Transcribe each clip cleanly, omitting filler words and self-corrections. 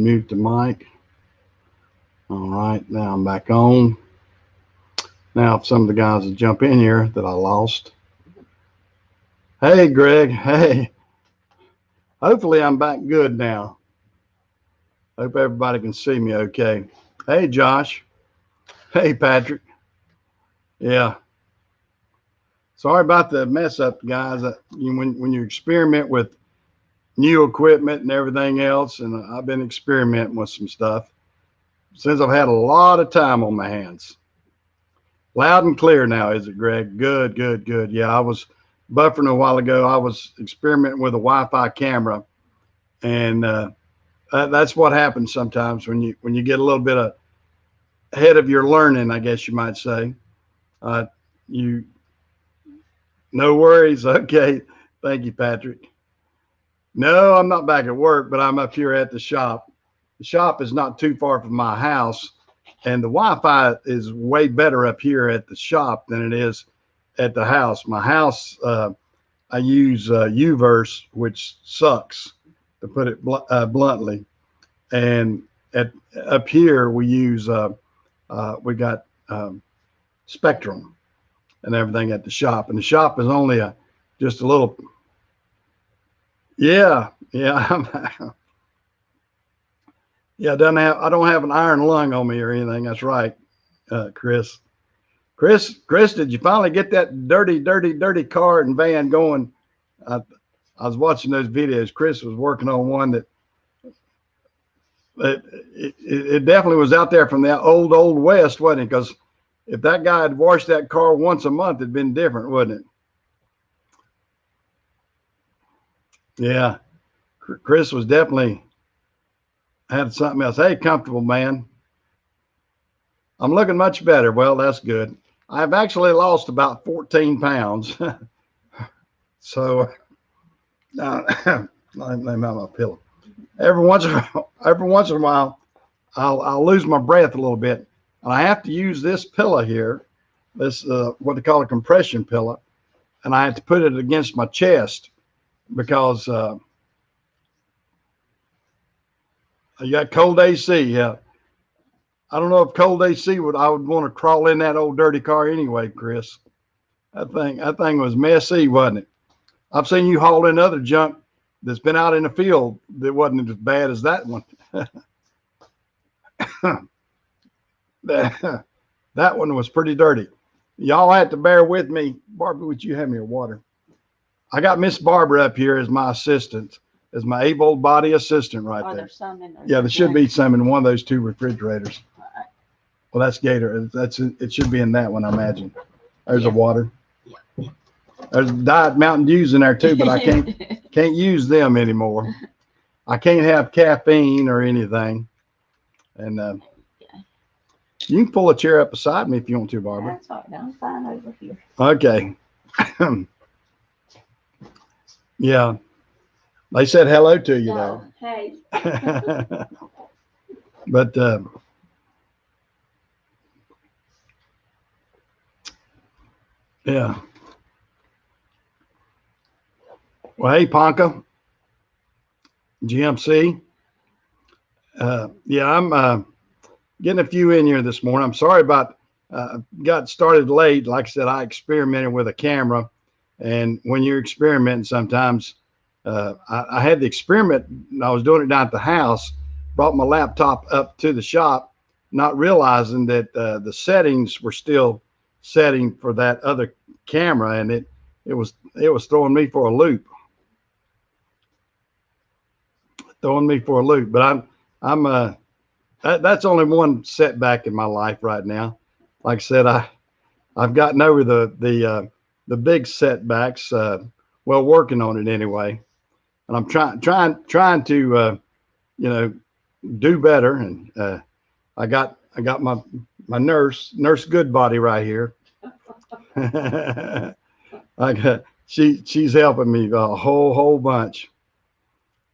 Mute the mic. All right, now I'm back on. Now, if some of the guys will jump in here that I lost. Hey, Greg. Hey. Hopefully, I'm back good now. Hope everybody can see me okay. Hey, Josh. Hey, Patrick. Yeah. Sorry about the mess up, guys. When you experiment with new equipment and everything else, and I've been experimenting with some stuff since I've had a lot of time on my hands. Loud and clear now, is it, Greg? Good, good, good. Yeah, I was buffering a while ago. I was experimenting with a Wi-Fi camera, and that's what happens sometimes when you get a little bit ahead of your learning, I guess you might say. You no worries. Okay, thank you, Patrick. No, I'm not back at work, but I'm up here at the shop. The shop is not too far from my house, and the Wi-Fi is way better up here at the shop than it is at the house. My house, I use Uverse, which sucks, to put it bluntly. And up here we use we got Spectrum and everything at the shop, and the shop is only just a little. Yeah. Yeah, I don't have an iron lung on me or anything. That's right, Chris. Chris, did you finally get that dirty car and van going? I was watching those videos. Chris was working on one that it definitely was out there from the old west, wasn't it? Because if that guy had washed that car once a month, it'd been different, wouldn't it? Yeah, Chris was definitely had something else. Hey, comfortable man. I'm looking much better. Well, that's good. I've actually lost about 14 pounds. So, let me have my pillow. Every once in a while, I'll lose my breath a little bit, and I have to use this pillow here, this what they call a compression pillow, and I have to put it against my chest because you got cold AC. Yeah, I don't know if cold AC I would want to crawl in that old dirty car anyway, Chris. That thing was messy, wasn't it? I've seen you haul in other junk that's been out in the field that wasn't as bad as that one. that one was pretty dirty. Y'all have to bear with me. Barbara, would you have me a water? I got Miss Barbara up here as my assistant, as my able-bodied assistant right there. There's some in there. Yeah, there should be some in one of those two refrigerators. Right. Well, that's Gator. It should be in that one, I imagine. There's a water. There's Diet Mountain Dews in there too, but I can't use them anymore. I can't have caffeine or anything. And you can pull a chair up beside me if you want to, Barbara. That's all right. I'm fine over here. Okay. Yeah. They said hello to you, though. Hey. But yeah. Well, hey, Ponca, GMC. Yeah, I'm getting a few in here this morning. I'm sorry about got started late. Like I said, I experimented with a camera, and when you're experimenting, sometimes I had the experiment. I was doing it down at the house. Brought my laptop up to the shop, not realizing that the settings were still setting for that other camera, and it was throwing me for a loop. But I'm that's only one setback in my life right now. Like I said, I've gotten over the big setbacks, working on it anyway, and I'm trying to do better. And I got my nurse Goodbody right here. She's helping me a whole bunch.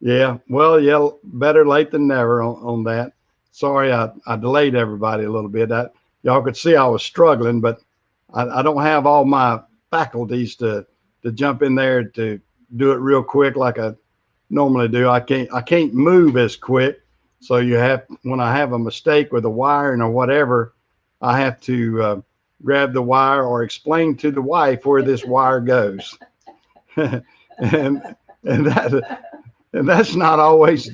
Yeah, well, yeah, better late than never on that. Sorry, I delayed everybody a little bit. Y'all could see I was struggling, but I don't have all my faculties to jump in there to do it real quick like I normally do. I can't move as quick, So you have, when I have a mistake with a wiring or whatever, I have to grab the wire or explain to the wife where this wire goes. and and that's not always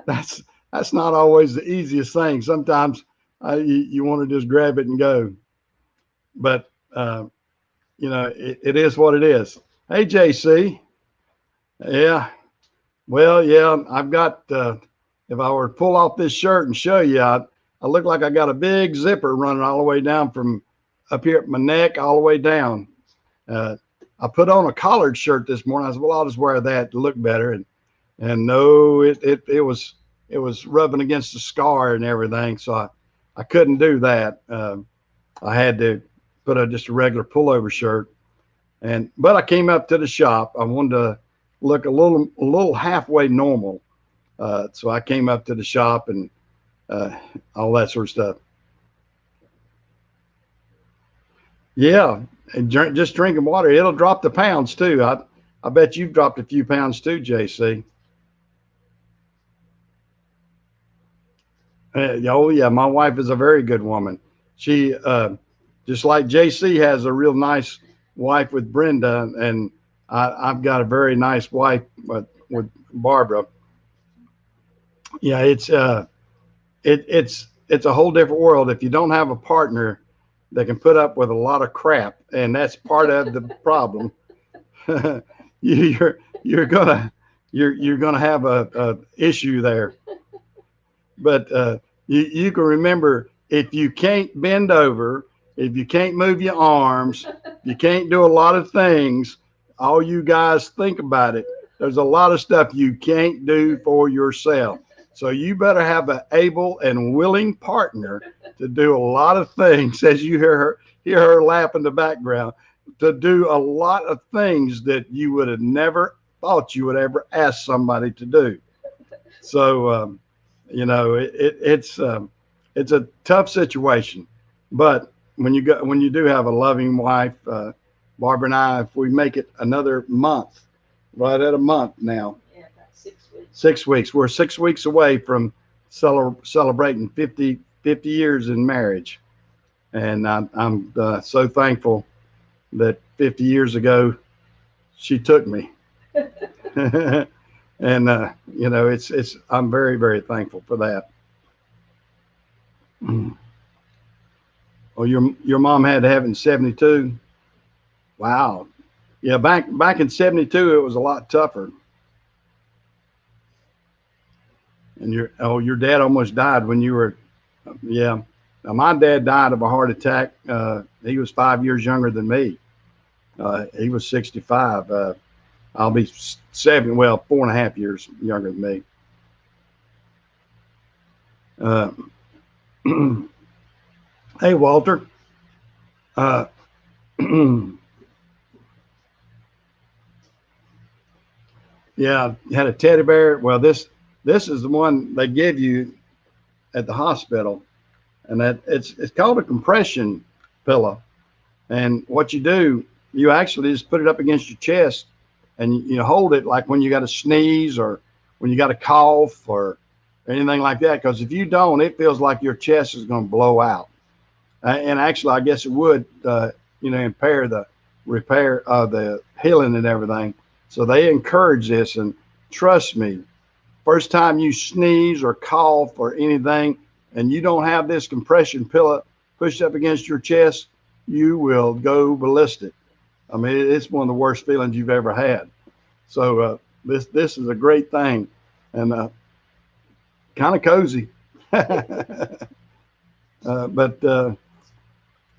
that's that's not always the easiest thing. Sometimes you want to just grab it and go, but it is what it is. Hey, JC. Yeah. Well, yeah, I've got, if I were to pull off this shirt and show you, I look like I got a big zipper running all the way down from up here at my neck all the way down. I put on a collared shirt this morning. I said, well, I'll just wear that to look better. And no, it was rubbing against the scar and everything. So I couldn't do that. I had to put just a regular pullover shirt. But I came up to the shop. I wanted to look a little halfway normal. So I came up to the shop and all that sort of stuff. Yeah, and just drinking water, it'll drop the pounds too. I bet you've dropped a few pounds too, JC. Oh yeah, my wife is a very good woman. She just like JC has a real nice wife with Brenda, and I've got a very nice wife with Barbara. Yeah, it's a whole different world if you don't have a partner that can put up with a lot of crap, and that's part of the problem. you're gonna have a issue there. But you can remember, if you can't bend over, if you can't move your arms, you can't do a lot of things. All you guys think about it. There's a lot of stuff you can't do for yourself. So you better have an able and willing partner to do a lot of things, as you hear her laugh in the background, to do a lot of things that you would have never thought you would ever ask somebody to do. So, it's a tough situation, but when you do have a loving wife, Barbara and I, if we make it another month, right at a month now. Yeah, about 6 weeks. 6 weeks. We're 6 weeks away from celebrating 50 years in marriage, and I'm so thankful that 50 years ago she took me. And it's I'm very, very thankful for that. Oh, your mom had to have it in 72. Wow. Yeah, back in 72 it was a lot tougher. And your dad almost died when you were, yeah. Now, my dad died of a heart attack. He was 5 years younger than me. He was 65. I'll be 4.5 years younger than me. Hey, Walter. Yeah, you had a teddy bear. Well, this is the one they give you at the hospital, and that it's called a compression pillow. And what you do, you actually just put it up against your chest, and you hold it like when you got to sneeze or when you got to cough or anything like that. Because if you don't, it feels like your chest is going to blow out. And actually, I guess it would, impair the repair of the healing and everything. So they encourage this, and trust me, first time you sneeze or cough or anything, and you don't have this compression pillow pushed up against your chest, you will go ballistic. I mean, it's one of the worst feelings you've ever had. So this is a great thing, and kind of cozy. But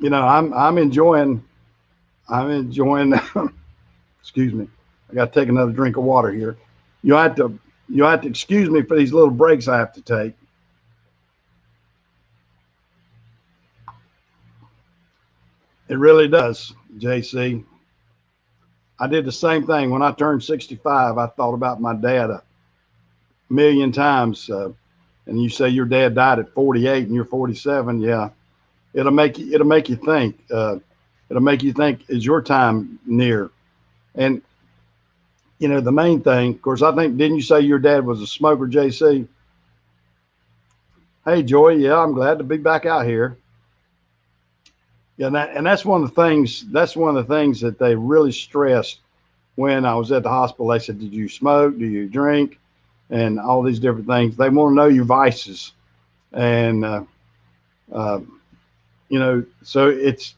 I'm enjoying. Excuse me. I got to take another drink of water here. You have to excuse me for these little breaks I have to take. It really does, JC. I did the same thing when I turned 65. I thought about my dad a million times. And you say your dad died at 48 and you're 47. Yeah, it'll make you think. It'll make you think, is your time near? And the main thing, of course, I think, didn't you say your dad was a smoker, JC? Hey, Joy. Yeah, I'm glad to be back out here. Yeah, and that's one of the things. That's one of the things that they really stressed when I was at the hospital. They said, "Did you smoke? Do you drink?" And all these different things. They want to know your vices, and uh, so it's.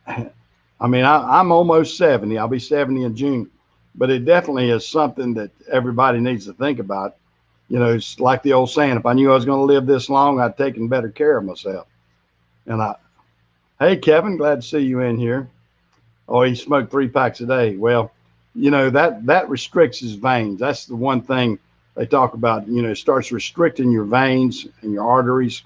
I mean, I'm almost 70. I'll be 70 in June, but it definitely is something that everybody needs to think about. It's like the old saying: if I knew I was going to live this long, I'd taken better care of myself. And hey, Kevin, glad to see you in here. Oh, he smoked 3 packs a day. Well, that restricts his veins. That's the one thing they talk about. It starts restricting your veins and your arteries.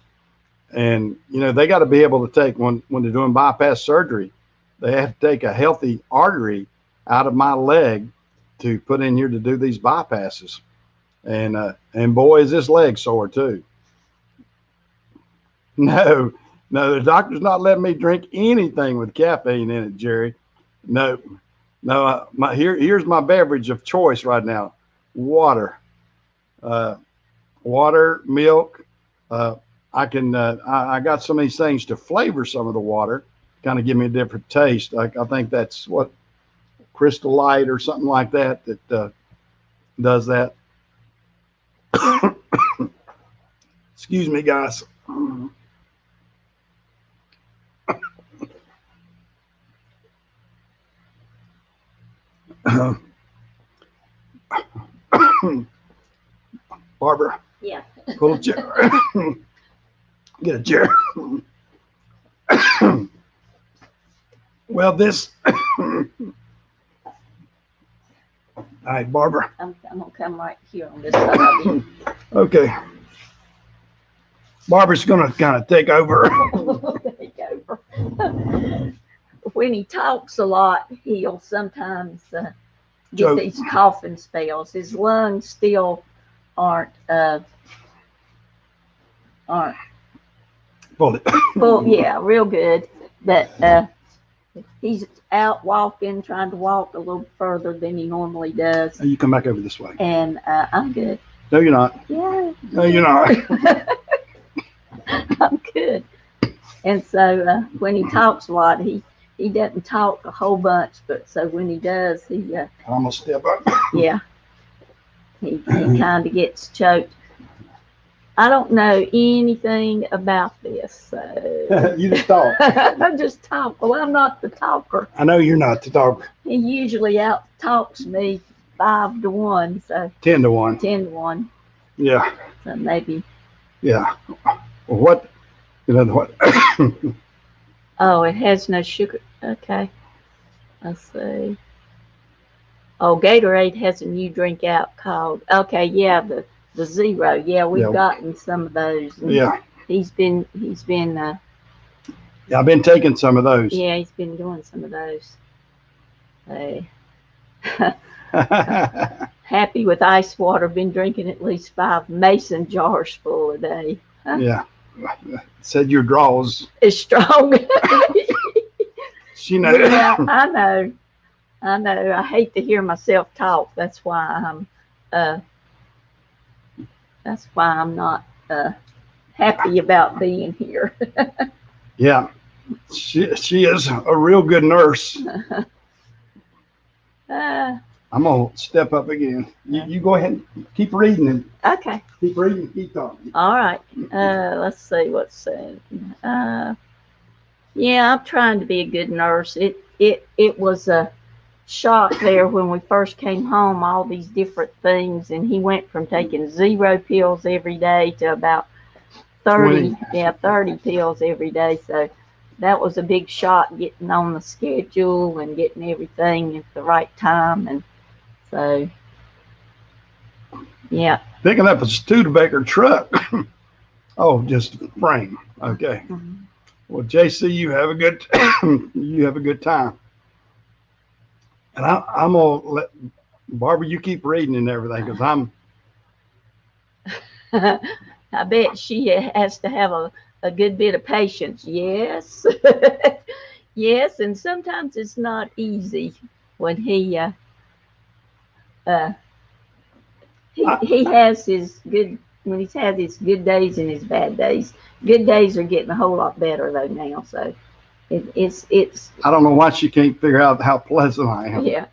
And they got to be able to take when they're doing bypass surgery, they have to take a healthy artery out of my leg to put in here to do these bypasses. And boy, is this leg sore too. No, no, the doctor's not letting me drink anything with caffeine in it, Jerry. No, no. Here's my beverage of choice right now: water, uh, water, milk. I got some of these things to flavor some of the water, kind of give me a different taste. I think that's what Crystal Light or something like that does that. Excuse me, guys. Barbara. Yeah. Pull a chair. Get a chair. Well, this. All right, Barbara. I'm gonna come right here on this side of you. Okay. Barbara's gonna kind of take over. Take over. When he talks a lot, he'll sometimes get these coughing spells. His lungs still aren't Pull it. full. Yeah, real good. But he's out walking, trying to walk a little further than he normally does. You come back over this way. And I'm good. No, you're not. Yeah. No, you're not. I'm good. And so when he talks a lot, he doesn't talk a whole bunch, but so when he does, he I'm gonna step up. yeah, he kind of gets choked. I don't know anything about this, so You just talk. I just talk. Well, I'm not the talker. I know you're not the talker. He usually out talks me 5-1, so 10-1. 10-1. Yeah. So maybe. Yeah. Well, what? What? Oh, it has no sugar. Okay. Let's see. Oh, Gatorade has a new drink out called. Okay, yeah, the Zero. Yeah, we've gotten some of those. Yeah. He's been. Yeah, I've been taking some of those. Yeah, he's been doing some of those. Hey. Happy with ice water. Been drinking at least 5 mason jars full a day. Yeah. Said your draws. It's strong. She knows. Yeah, I know. I hate to hear myself talk. That's why I'm not happy about being here. Yeah. She is a real good nurse. I'm gonna step up again. You go ahead and keep reading and Okay. keep reading, keep talking. All right. Let's see what's said. Yeah, I'm trying to be a good nurse. It was a shock there when we first came home, all these different things, and he went from taking 0 pills every day to about 30 pills every day. So that was a big shock, getting on the schedule and getting everything at the right time. And so yeah. Picking up a Studebaker truck. Oh, just a frame. Okay. Mm-hmm. Well, JC, you have a good time. And I'm gonna let Barbara, you keep reading and everything, because I'm. I bet she has to have a good bit of patience. Yes. Yes, and sometimes it's not easy when he has his good when he's had his good days and his bad days. Good days are getting a whole lot better though now. So it's I don't know why she can't figure out how pleasant I am. yeah.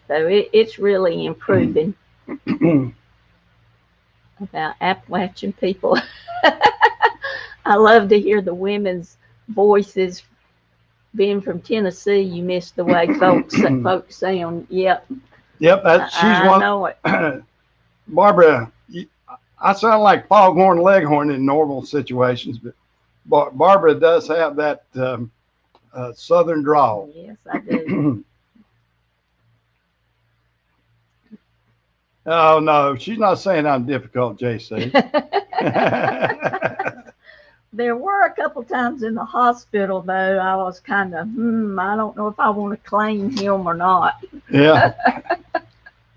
So it's really improving about Appalachian people. I love to hear the women's voices. Being from Tennessee, you miss the way folks sound. Yep, Yep, she's I one. know it. Barbara, I sound like Foghorn Leghorn in normal situations, but Barbara does have that southern drawl. Yes, I do. Oh no, she's not saying I'm difficult, JC. There were a couple times in the hospital though I was kind of I don't know if I want to claim him or not. Yeah,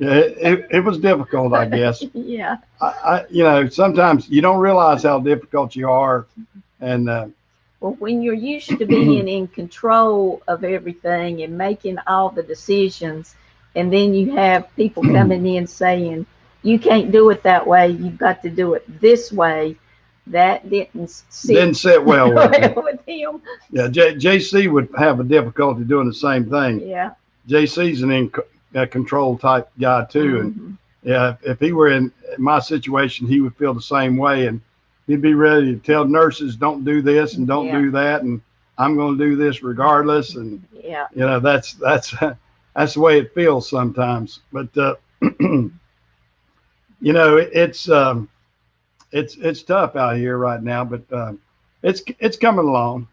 yeah, it was difficult, I guess. Yeah. Sometimes you don't realize how difficult you are, and Well, when you're used to being in control of everything and making all the decisions, and then you have people coming in saying, you can't do it that way, you've got to do it this way, that didn't sit well with him. Yeah, JC would have a difficulty doing the same thing. Yeah. JC's a control type guy too, and yeah, if he were in my situation, he would feel the same way, and he'd be ready to tell nurses, don't do this and don't do that, and I'm going to do this regardless. And that's the way it feels sometimes. But it's tough out here right now, but it's coming along.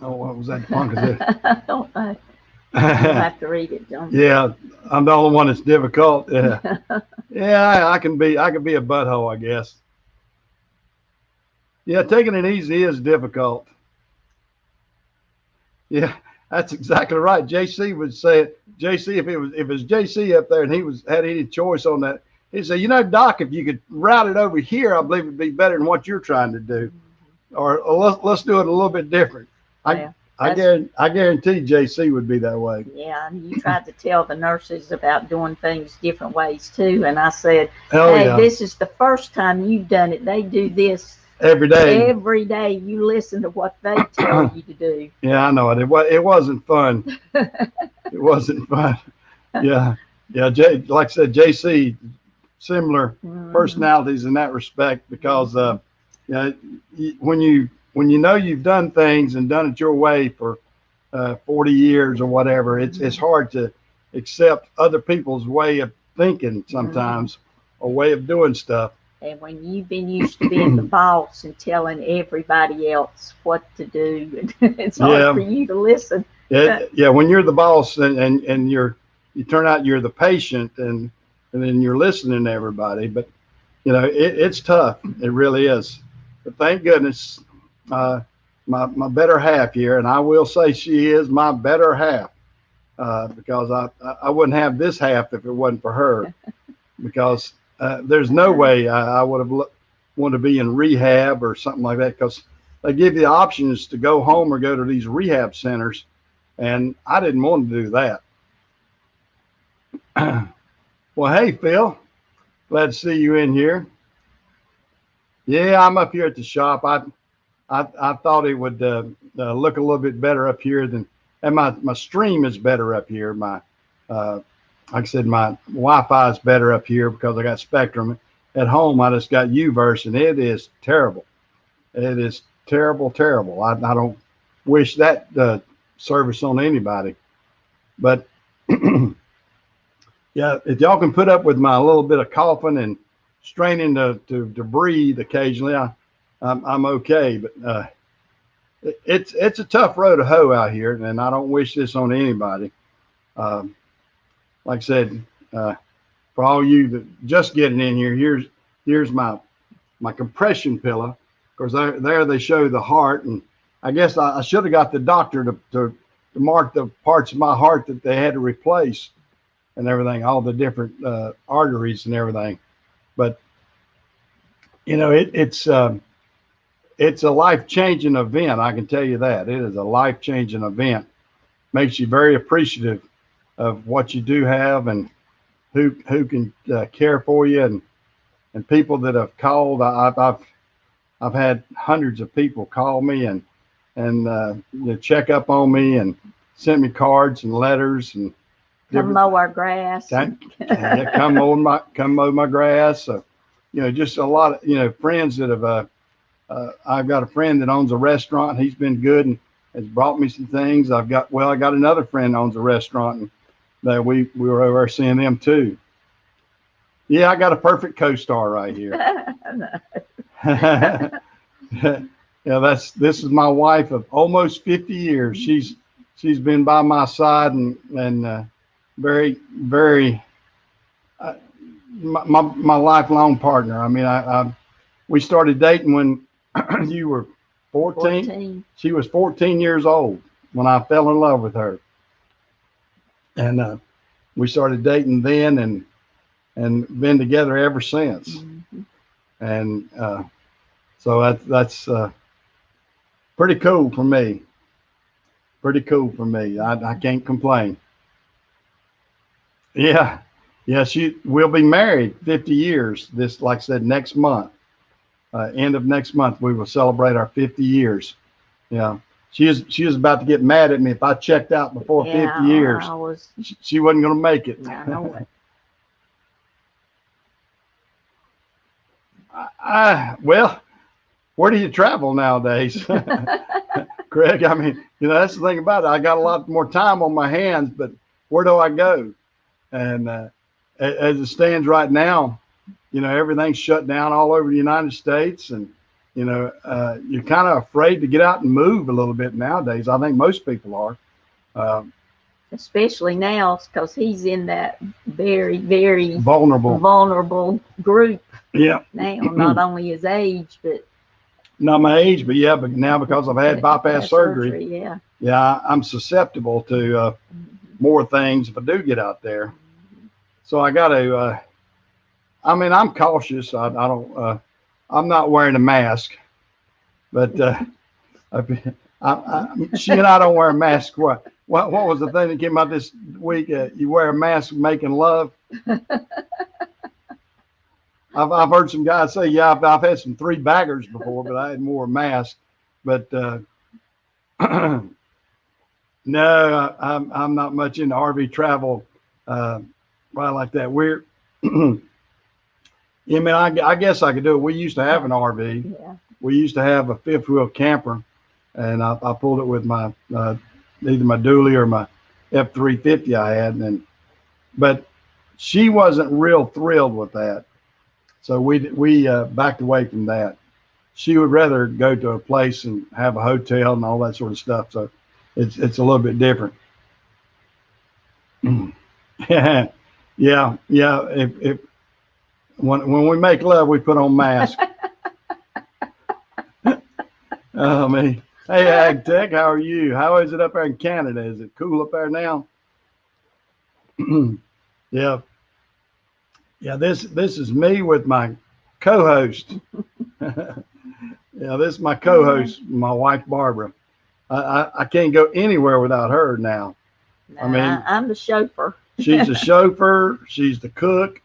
Oh, what was that? I don't know. You'll have to read it, don't you? Yeah, I'm the only one that's difficult. Yeah, yeah, I can be a butthole, I guess. Yeah, taking it easy is difficult. Yeah, that's exactly right. JC would say it. JC, if it was JC up there and he had any choice on that, he'd say, Doc, if you could route it over here, I believe it'd be better than what you're trying to do, or let's do it a little bit different. I guarantee JC would be that way. Yeah, and you tried to tell the nurses about doing things different ways too, and I said, this is the first time you've done it. They do this every day. Every day you listen to what they tell you to do. Yeah, I know it. It wasn't fun. It wasn't fun. Yeah, like I said, JC, similar personalities in that respect, because when you know you've done things and done it your way for 40 years or whatever, it's hard to accept other people's way of thinking sometimes, or way of doing stuff. And when you've been used to being the boss and telling everybody else what to do, it's hard for you to listen. Yeah, when you're the boss and you turn out you're the patient, and then you're listening to everybody. But it's tough. It really is. But thank goodness, my better half here, and I will say she is my better half, because I wouldn't have this half if it wasn't for her, because there's no way I would have wanted to be in rehab or something like that, because they give you the options to go home or go to these rehab centers, and I didn't want to do that. Well, hey, Phil, glad to see you in here. Yeah, I'm up here at the shop. I thought it would look a little bit better up here and my stream is better up here. My like I said, my Wi-Fi is better up here because I got Spectrum. At home, I just got UVerse, and it is terrible. It is terrible, terrible. I don't wish that service on anybody. But yeah, if y'all can put up with my little bit of coughing and straining to breathe occasionally, I'm okay. But it's a tough road to hoe out here, and I don't wish this on anybody. Like I said, for all you that just getting in here, here's my compression pillow. Of course, there they show the heart, and I guess I should have got the doctor to mark the parts of my heart that they had to replace and everything, all the different arteries and everything. But it's a life-changing event. I can tell you that. It is a life-changing event. Makes you very appreciative of what you do have and who can care for you and people that have called. I've had hundreds of people call me and check up on me and sent me cards and letters and Come mow our grass. Come mow my grass. Just a lot of friends that have. I've got a friend that owns a restaurant. He's been good and has brought me some things. I got another friend that owns a restaurant, and that we were over seeing them too. Yeah, I got a perfect co-star right here. This is my wife of almost 50 years. She's been by my side and very my lifelong partner. I mean, we started dating when you were 14. She was 14 years old when I fell in love with her, and we started dating then and been together ever since. Mm-hmm. And so that's pretty cool for me. Pretty cool for me. I can't complain. Yeah. Yeah, we'll be married 50 years. This, like I said, next month, end of next month, we will celebrate our 50 years. Yeah, she was about to get mad at me if I checked out before 50 years. She wasn't going to make it. I know it. Well, where do you travel nowadays, Craig? I mean, that's the thing about it. I got a lot more time on my hands, but where do I go? And as it stands right now, everything's shut down all over the United States, and you're kind of afraid to get out and move a little bit nowadays. I think most people are. Especially now, because he's in that very, very vulnerable group. Yeah. Now, not only his age, but not my age, but but now because I've had bypass surgery. Yeah. Yeah, I'm susceptible to more things if I do get out there. So I got to. I mean, I'm cautious. I don't. I'm not wearing a mask, but she and I don't wear a mask. What was the thing that came out this week? You wear a mask making love. I've heard some guys say, yeah, I've had some three baggers before, but I had more mask. But no, I'm not much into RV travel, right like that. We're, I guess I could do it. We used to have an RV. Yeah. We used to have a fifth wheel camper, and I pulled it with my either my dually or my F-350 I had, but she wasn't real thrilled with that. So we backed away from that. She would rather go to a place and have a hotel and all that sort of stuff. So it's a little bit different. yeah. If when we make love, we put on masks. Oh man. Hey Ag Tech, how are you? How is it up there in Canada? Is it cool up there now? Yeah. Yeah, this is me with my co-host. Yeah, this is my co-host, my wife Barbara. I can't go anywhere without her now. No, I mean, I'm the chauffeur. She's the chauffeur. She's the cook.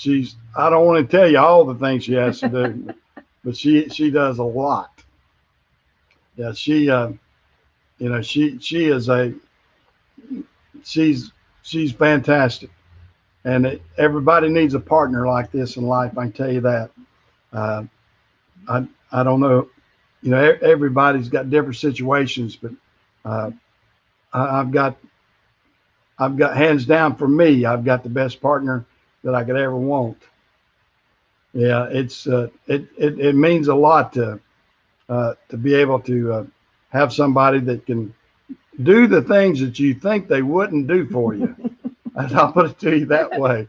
I don't want to tell you all the things she has to do, but she does a lot. Yeah, she she's fantastic. And everybody needs a partner like this in life. I can tell you that. I don't know, everybody's got different situations, but I've got hands down for me. I've got the best partner that I could ever want. Yeah, it means a lot to be able to have somebody that can do the things that you think they wouldn't do for you. I'll put it to you that way.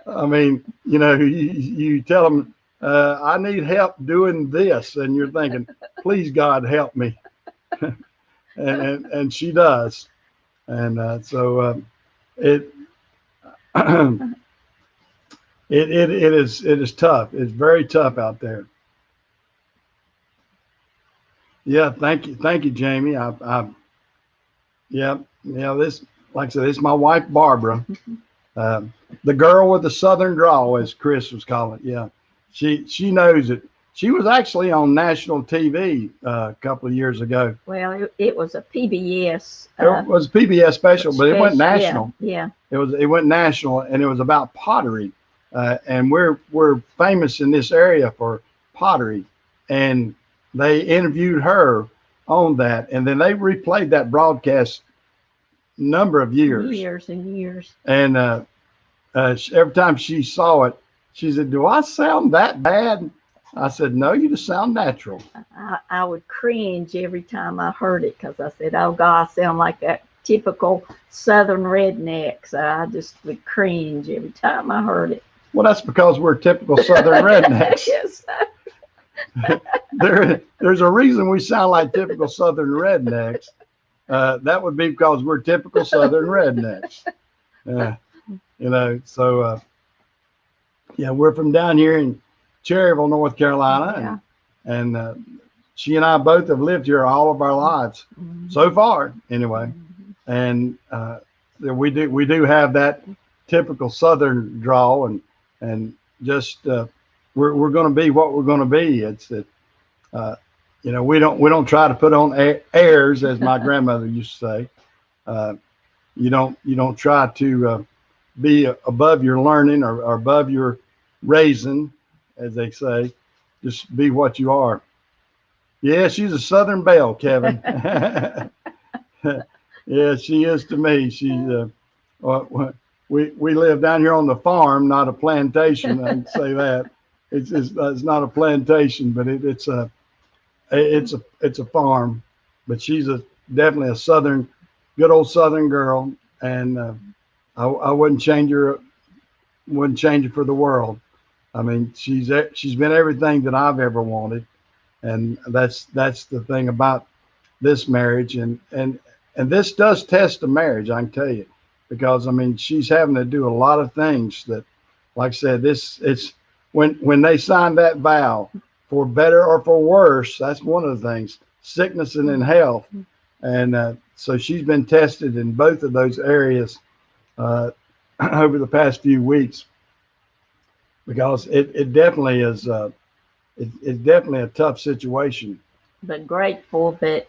I mean, you tell them, I need help doing this, and you're thinking, please God help me, and she does, and so it is tough. It's very tough out there. Yeah, thank you, Jamie. Yeah, this like I said, it's my wife, Barbara. Uh, the girl with the southern drawl, as Chris was calling it. Yeah, she knows it. She was actually on national TV a couple of years ago. Well, it was a PBS It was a PBS special, but it went special. Yeah, national. yeah. It went national, and it was about pottery. And we're famous in this area for pottery. And they interviewed her on that, and then they replayed that broadcast number of years. Years and years. And every time she saw it, she said, "Do I sound that bad?" I said, "No, you just sound natural." I would cringe every time I heard it because I said, "Oh God, I sound like that typical Southern redneck." So I just would cringe every time I heard it. Well, that's because we're typical Southern rednecks. Yes. There's a reason we sound like typical Southern rednecks. That would be because we're typical Southern rednecks. So yeah, we're from down here in Cherryville, North Carolina, and she and I both have lived here all of our lives so far, anyway. And we do have that typical Southern drawl, and just we're going to be what we're going to be. It's that we don't try to put on airs, as my grandmother used to say. You don't try to be above your learning or above your raising, as they say. Just be what you are. Yeah, she's a Southern belle, Kevin. Yeah, she is to me. She's we live down here on the farm, not a plantation. I can say that. It's not a plantation, but it's a farm. But she's definitely a Southern, good old Southern girl, and I wouldn't change her for the world. I mean, she's been everything that I've ever wanted, and that's the thing about this marriage, and this does test a marriage, I can tell you, because I mean she's having to do a lot of things that, like I said, it's when they sign that vow, for better or for worse, that's one of the things, sickness and in health, and so she's been tested in both of those areas over the past few weeks, because it definitely is it's definitely a tough situation. But grateful that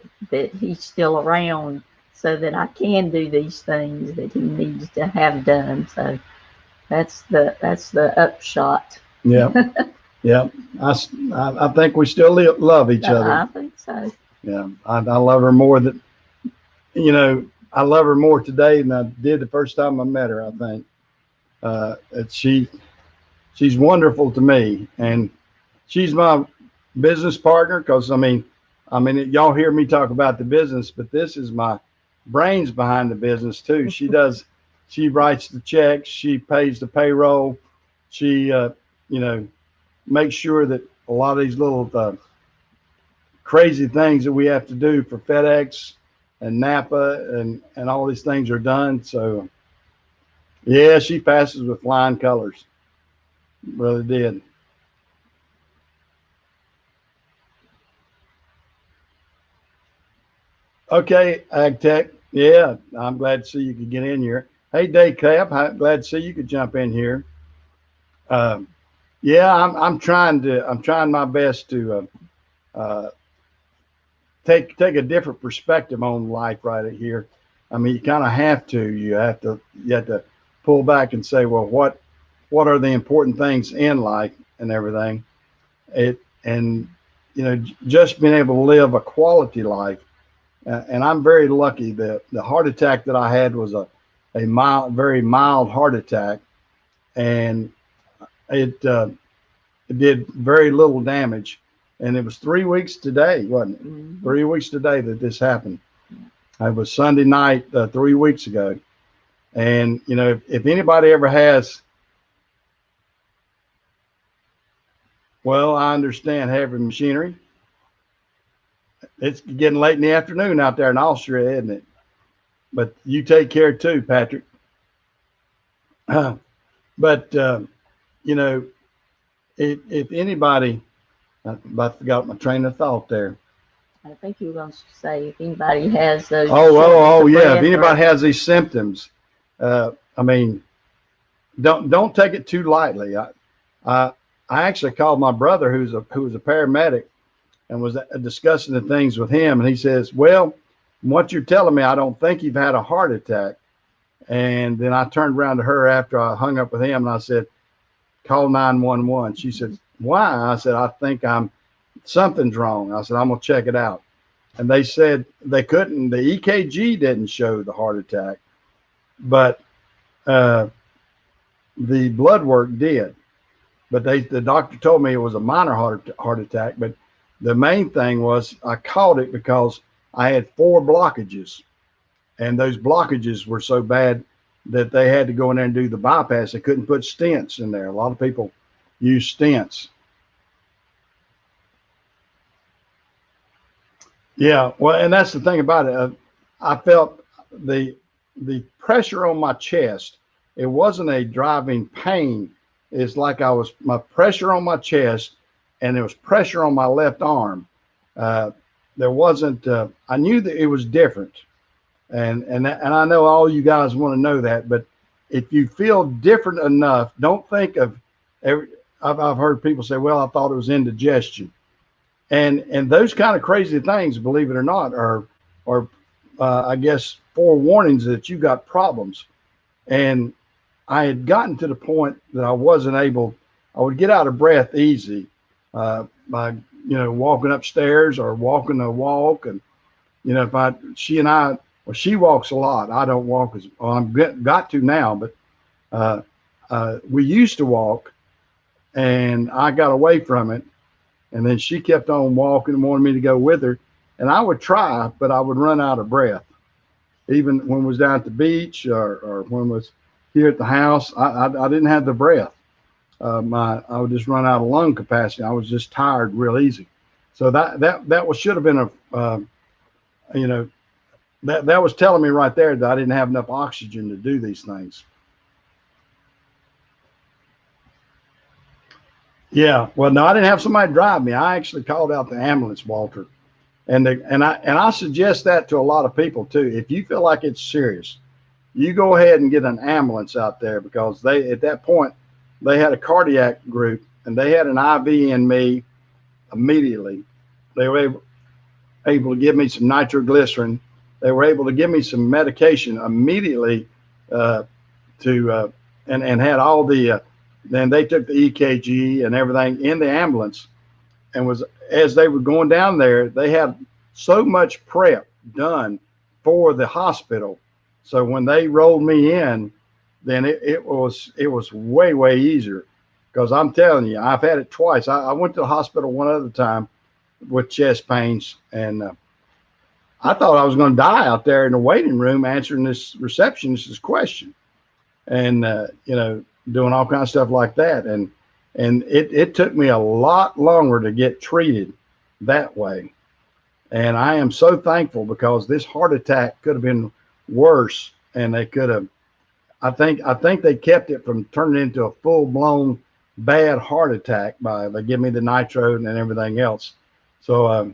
he's still around so that I can do these things that he needs to have done. So that's the upshot. Yeah, yeah. I think we still love each other. I think so. Yeah, I love her more than I love her more today than I did the first time I met her. I think she's wonderful to me, and she's my business partner, because I mean y'all hear me talk about the business, but this is my brains behind the business too. She writes the checks, she pays the payroll, she makes sure that a lot of these little crazy things that we have to do for FedEx and Napa and all these things are done. So yeah, she passes with flying colors. Really did. Okay, Ag Tech. Yeah, I'm glad to see you could get in here. Hey, Dave Cap, glad to see you could jump in here. Yeah, I'm trying my best to take a different perspective on life right here. I mean, you kind of have to. You have to pull back and say, well, what are the important things in life and everything. And just being able to live a quality life. And I'm very lucky that the heart attack that I had was a very mild heart attack, and it did very little damage. And it was 3 weeks today, wasn't it? Mm-hmm. 3 weeks today that this happened. It was Sunday night 3 weeks ago. And if anybody ever has, well, I understand heavy machinery. It's getting late in the afternoon out there in Austria, isn't it? But you take care too, Patrick. But if anybody, I forgot my train of thought there. I think you were going to say if anybody has those Oh, shortness oh, of yeah. If breath anybody or has these symptoms, I mean, don't take it too lightly. I I actually called my brother, who was a paramedic, and was discussing the things with him, and he says, "Well, what you're telling me, I don't think you've had a heart attack." And then I turned around to her after I hung up with him, and I said, "Call 911." She said, "Why?" I said, "I think something's wrong." I said, "I'm gonna check it out." And they said they couldn't. The EKG didn't show the heart attack, but uh, the blood work did. But the doctor told me it was a minor heart attack. But the main thing was I caught it because I had 4 blockages, and those blockages were so bad that they had to go in there and do the bypass. They couldn't put stents in there. A lot of people use stents. Yeah, well, and that's the thing about it. I felt the the pressure on my chest. It wasn't a driving pain. It's like I was my pressure on my chest, and there was pressure on my left arm. Uh, there wasn't. I knew that it was different, and I know all you guys want to know that. But if you feel different enough, don't think of every. I've heard people say, "Well, I thought it was indigestion." And those kind of crazy things, believe it or not, are I guess forewarnings that you got problems. And I had gotten to the point that I wasn't able. I would get out of breath easy by walking upstairs or walking a walk. And if she and I, well, she walks a lot. I don't walk as well. Got to now, but uh, we used to walk, and I got away from it, and then she kept on walking and wanted me to go with her. And I would try, but I would run out of breath. Even when we was down at the beach or when we was here at the house, I didn't have the breath. I would just run out of lung capacity. I was just tired real easy. So that was should have been you know that was telling me right there that I didn't have enough oxygen to do these things. Yeah, well, no, I didn't have somebody drive me. I actually called out the ambulance, Walter. And I suggest that to a lot of people too. If you feel like it's serious, you go ahead and get an ambulance out there, because they at that point they had a cardiac group and they had an IV in me immediately. They were able to give me some nitroglycerin. They were able to give me some medication immediately uh, to and had all the then they took the EKG and everything in the ambulance, and was as they were going down there, they had so much prep done for the hospital. So when they rolled me in, then it was way easier, because I'm telling you, I've had it twice. I went to the hospital one other time with chest pains, and I thought I was going to die out there in the waiting room answering this receptionist's question, and doing all kinds of stuff like that. And it took me a lot longer to get treated that way. And I am so thankful, because this heart attack could have been worse, and they could have. I think they kept it from turning into a full blown bad heart attack by they give me the nitro and everything else. So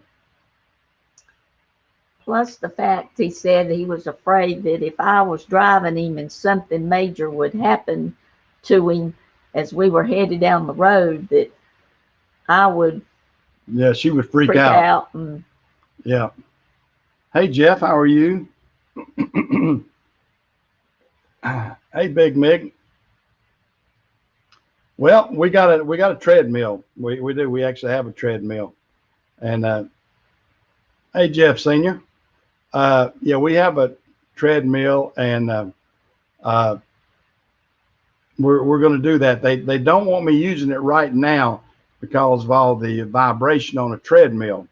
plus the fact he said he was afraid that if I was driving him and something major would happen to him as we were headed down the road, that I would yeah, she would freak freak out. out. And Yeah. Hey Jeff, how are you? Hey Big Mig. Well, we got a treadmill. We do. We actually have a treadmill. And hey Jeff Senior. Yeah, we have a treadmill, and uh, we're going to do that. They don't want me using it right now because of all the vibration on a treadmill.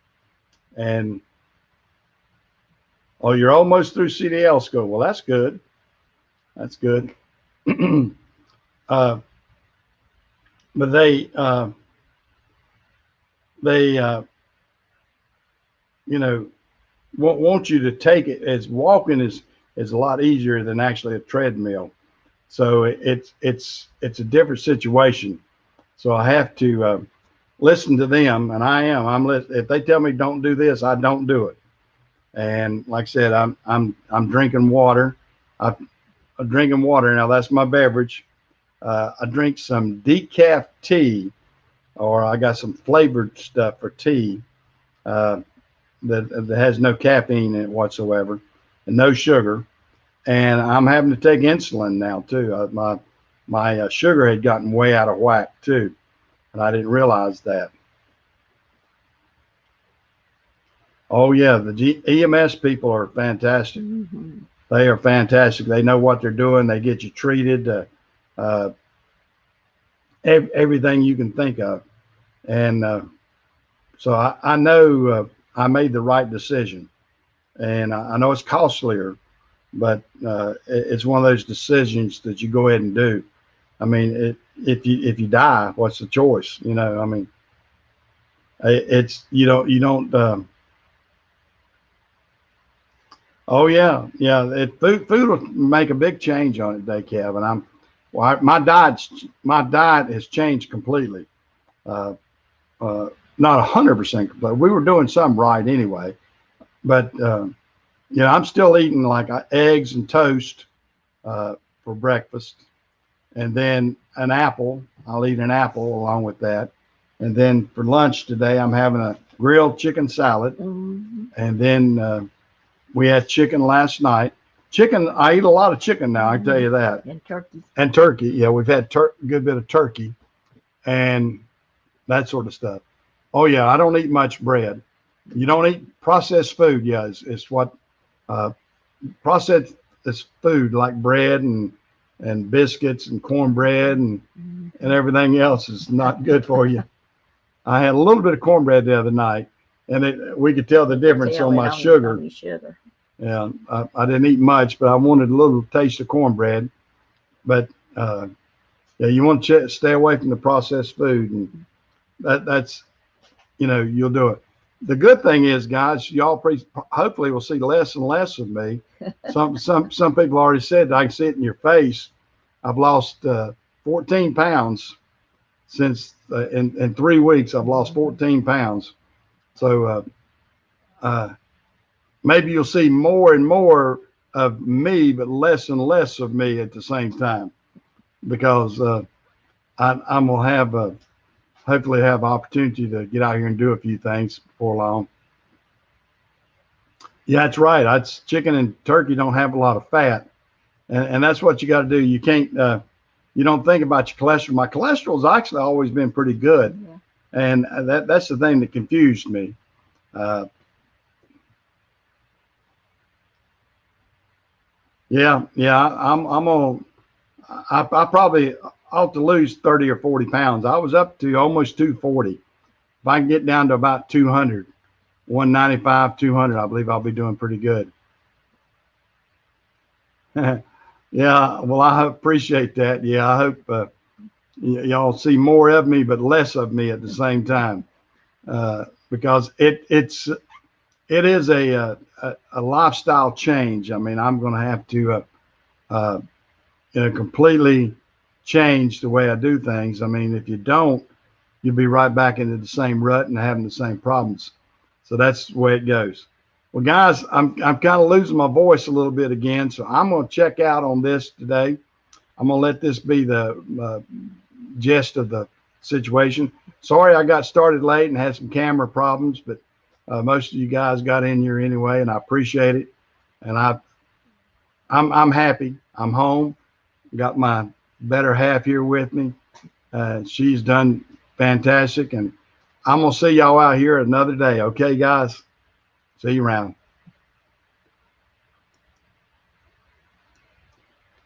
And oh, you're almost through CDL school. Well, that's good. That's good. uh, but they you know want you to take it as walking is a lot easier than actually a treadmill. So it's a different situation. So I have to listen to them, and I am. If they tell me don't do this, I don't do it. And like I said, I'm drinking water. I'm drinking water now. That's my beverage. I drink some decaf tea, or I got some flavored stuff for tea uh, that has no caffeine in it whatsoever, and no sugar. And I'm having to take insulin now too. My sugar had gotten way out of whack too, and I didn't realize that. Oh yeah, the EMS people are fantastic. Mm-hmm. They are fantastic. They know what they're doing. They get you treated, uh, everything you can think of. And so I know I made the right decision. And I know it's costlier, but it's one of those decisions that you go ahead and do. I mean, if you die, what's the choice? You know, I mean, it's you don't. Oh yeah, yeah. Food will make a big change on it, day, Kev. And my diet has changed completely. Uh, Not 100% complete. We were doing some right anyway, but I'm still eating like eggs and toast for breakfast, and then an apple. I'll eat an apple along with that, and then for lunch today, I'm having a grilled chicken salad, Mm-hmm. and then we had chicken last night. Chicken, I eat a lot of chicken now, I tell you that. And turkey. And turkey, yeah, we've had a good bit of turkey and that sort of stuff. Oh yeah, I don't eat much bread. You don't eat processed food, yeah, is what uh, processed is food like bread and biscuits and cornbread and everything else is not good for you. I had a little bit of cornbread the other night, and we could tell the difference on my sugar. On sugar. Yeah, I didn't eat much, but I wanted a little taste of cornbread. But yeah, you want to stay away from the processed food, and that's you'll do it. The good thing is, guys, y'all hopefully will see less and less of me. Some people already said I can see it in your face. I've lost 14 pounds since in 3 weeks. I've lost 14 pounds. So maybe you'll see more and more of me, but less and less of me at the same time, because I'm gonna have hopefully have opportunity to get out here and do a few things before long. Yeah, that's right. Chicken and turkey don't have a lot of fat, and that's what you got to do. You can't you don't think about your cholesterol. My cholesterol's actually always been pretty good, yeah. And that's the thing that confused me. Yeah, I'm on. I probably ought to lose 30 or 40 pounds. I was up to almost 240. If I can get down to about 200, 195, 200, I believe I'll be doing pretty good. Yeah, well, I appreciate that. Yeah, I hope y'all see more of me, but less of me at the same time, because it is a lifestyle change. I mean, I'm going to have to completely change the way I do things. I mean, if you don't, you'll be right back into the same rut and having the same problems. So that's the way it goes. Well, guys, I'm kind of losing my voice a little bit again, so I'm going to check out on this today. I'm going to let this be the gist of the situation. Sorry I got started late and had some camera problems, but most of you guys got in here anyway, and I appreciate it. And I'm happy. I'm home. Got my better half here with me. She's done fantastic, and I'm gonna see y'all out here another day. Okay, guys. See you around.